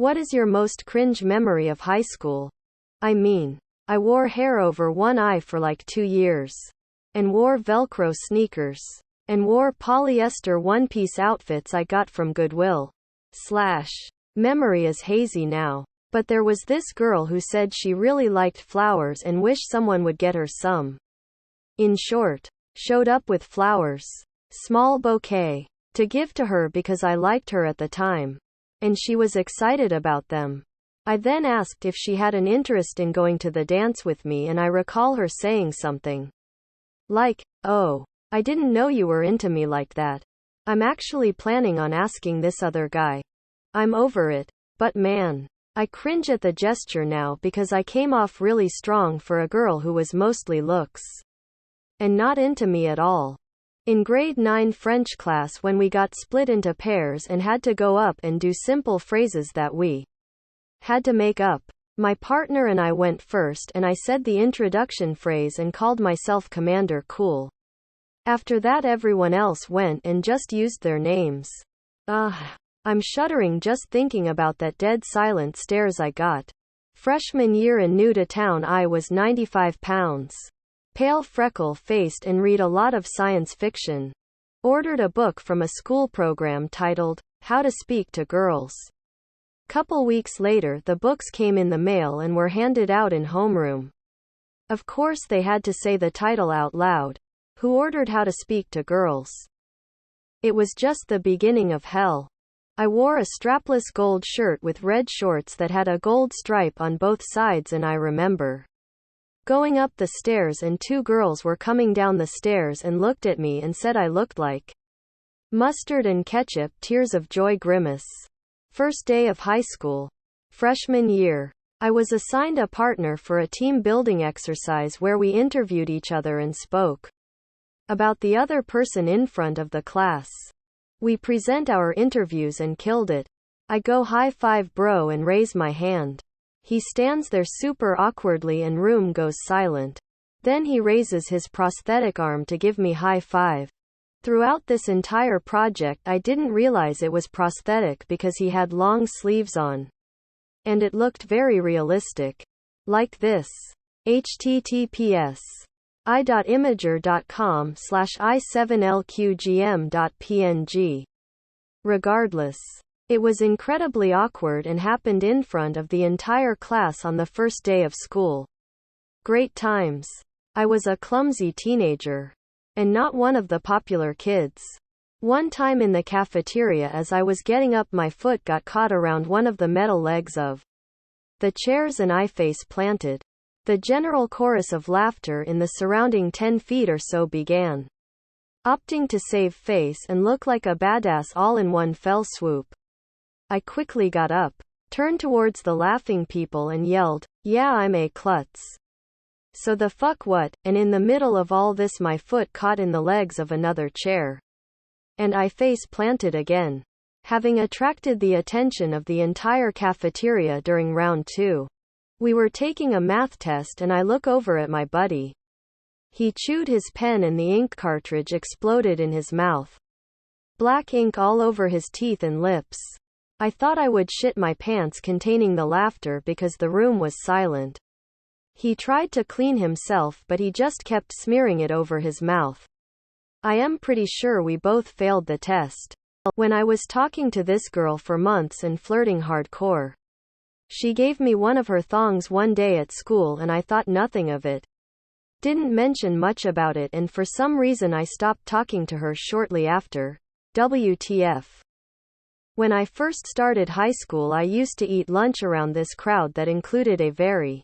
What is your most cringe memory of high school? I mean, I wore hair over one eye for like 2 years. And wore Velcro sneakers. And wore polyester one-piece outfits I got from Goodwill. Memory is hazy now. But there was this girl who said she really liked flowers and wished someone would get her some. In short, showed up with flowers. Small bouquet. To give to her because I liked her at the time. And she was excited about them. I then asked if she had an interest in going to the dance with me, and I recall her saying something like, "Oh, I didn't know you were into me like that. I'm actually planning on asking this other guy." I'm over it. But man, I cringe at the gesture now because I came off really strong for a girl who was mostly looks and not into me at all. In grade 9 French class, when we got split into pairs and had to go up and do simple phrases that we had to make up, my partner and I went first, and I said the introduction phrase and called myself Commander Cool. After that everyone else went and just used their names. I'm shuddering just thinking about that dead silent stares I got. Freshman year and new to town, I was 95 pounds. Pale, freckle-faced, and read a lot of science fiction. Ordered a book from a school program titled, How to Speak to Girls. Couple weeks later the books came in the mail and were handed out in homeroom. Of course they had to say the title out loud. Who ordered How to Speak to Girls? It was just the beginning of hell. I wore a strapless gold shirt with red shorts that had a gold stripe on both sides, and I remember going up the stairs and 2 girls were coming down the stairs and looked at me and said I looked like mustard and ketchup. Tears of joy grimace. First day of high school. Freshman year. I was assigned a partner for a team building exercise where we interviewed each other and spoke about the other person in front of the class. We present our interviews and killed it. I go high five bro and raise my hand. He stands there super awkwardly and room goes silent. Then he raises his prosthetic arm to give me high five. Throughout this entire project I didn't realize it was prosthetic because he had long sleeves on. And it looked very realistic. Like this. https i.imager.com/i7lqgm.png. Regardless, it was incredibly awkward and happened in front of the entire class on the first day of school. Great times. I was a clumsy teenager. And not one of the popular kids. One time in the cafeteria as I was getting up, my foot got caught around one of the metal legs of the chairs and I face planted. The general chorus of laughter in the surrounding 10 feet or so began. Opting to save face and look like a badass all in one fell swoop, I quickly got up, turned towards the laughing people and yelled, "Yeah, I'm a klutz. So the fuck what?" And in the middle of all this my foot caught in the legs of another chair. And I face planted again. Having attracted the attention of the entire cafeteria during round 2. We were taking a math test and I look over at my buddy. He chewed his pen and the ink cartridge exploded in his mouth. Black ink all over his teeth and lips. I thought I would shit my pants containing the laughter because the room was silent. He tried to clean himself but he just kept smearing it over his mouth. I am pretty sure we both failed the test. When I was talking to this girl for months and flirting hardcore. She gave me one of her thongs one day at school and I thought nothing of it. Didn't mention much about it, and for some reason I stopped talking to her shortly after. WTF. When I first started high school I used to eat lunch around this crowd that included a very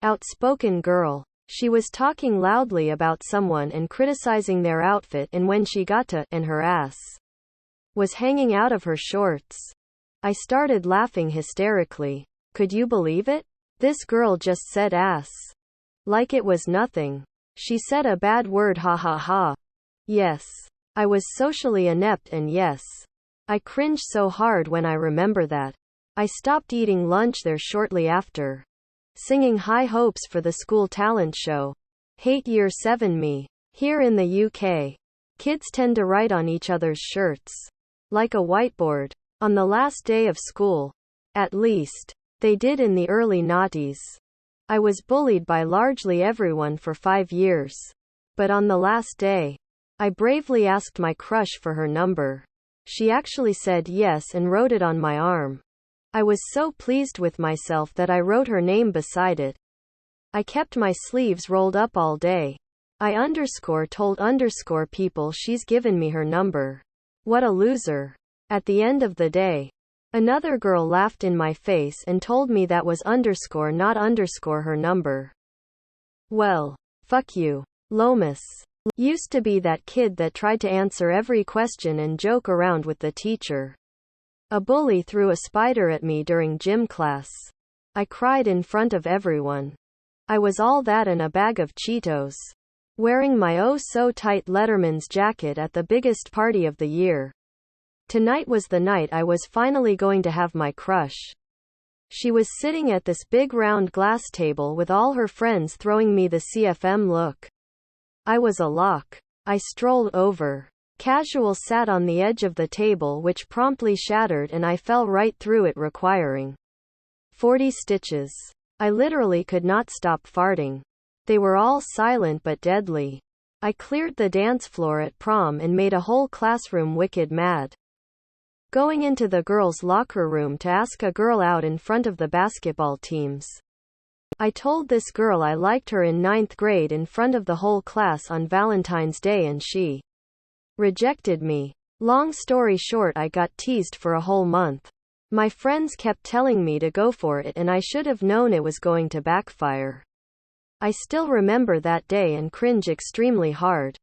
outspoken girl. She was talking loudly about someone and criticizing their outfit, and when she got to and her ass was hanging out of her shorts, I started laughing hysterically. Could you believe it? This girl just said ass. Like it was nothing. She said a bad word, ha ha ha. Yes. I was socially inept, and yes. I cringe so hard when I remember that. I stopped eating lunch there shortly after. Singing high hopes for the school talent show. Hate year 7 me. Here in the UK, kids tend to write on each other's shirts. Like a whiteboard. On the last day of school, At least, they did in the early noughties. I was bullied by largely everyone for 5 years. But on the last day, I bravely asked my crush for her number. She actually said yes and wrote it on my arm. I was so pleased with myself that I wrote her name beside it. I kept my sleeves rolled up all day. I told people she's given me her number. What a loser. At the end of the day, another girl laughed in my face and told me that was not her number. Well, fuck you. Lomas. Used to be that kid that tried to answer every question and joke around with the teacher. A bully threw a spider at me during gym class. I cried in front of everyone. I was all that and a bag of Cheetos. Wearing my oh-so-tight Letterman's jacket at the biggest party of the year. Tonight was the night I was finally going to have my crush. She was sitting at this big round glass table with all her friends throwing me the CFM look. I was a lock. I strolled over. Casual sat on the edge of the table which promptly shattered and I fell right through it requiring 40 stitches. I literally could not stop farting. They were all silent but deadly. I cleared the dance floor at prom and made a whole classroom wicked mad. Going into the girls' locker room to ask a girl out in front of the basketball teams. I told this girl I liked her in 9th grade in front of the whole class on Valentine's Day and she rejected me. Long story short, I got teased for a whole month. My friends kept telling me to go for it and I should have known it was going to backfire. I still remember that day and cringe extremely hard.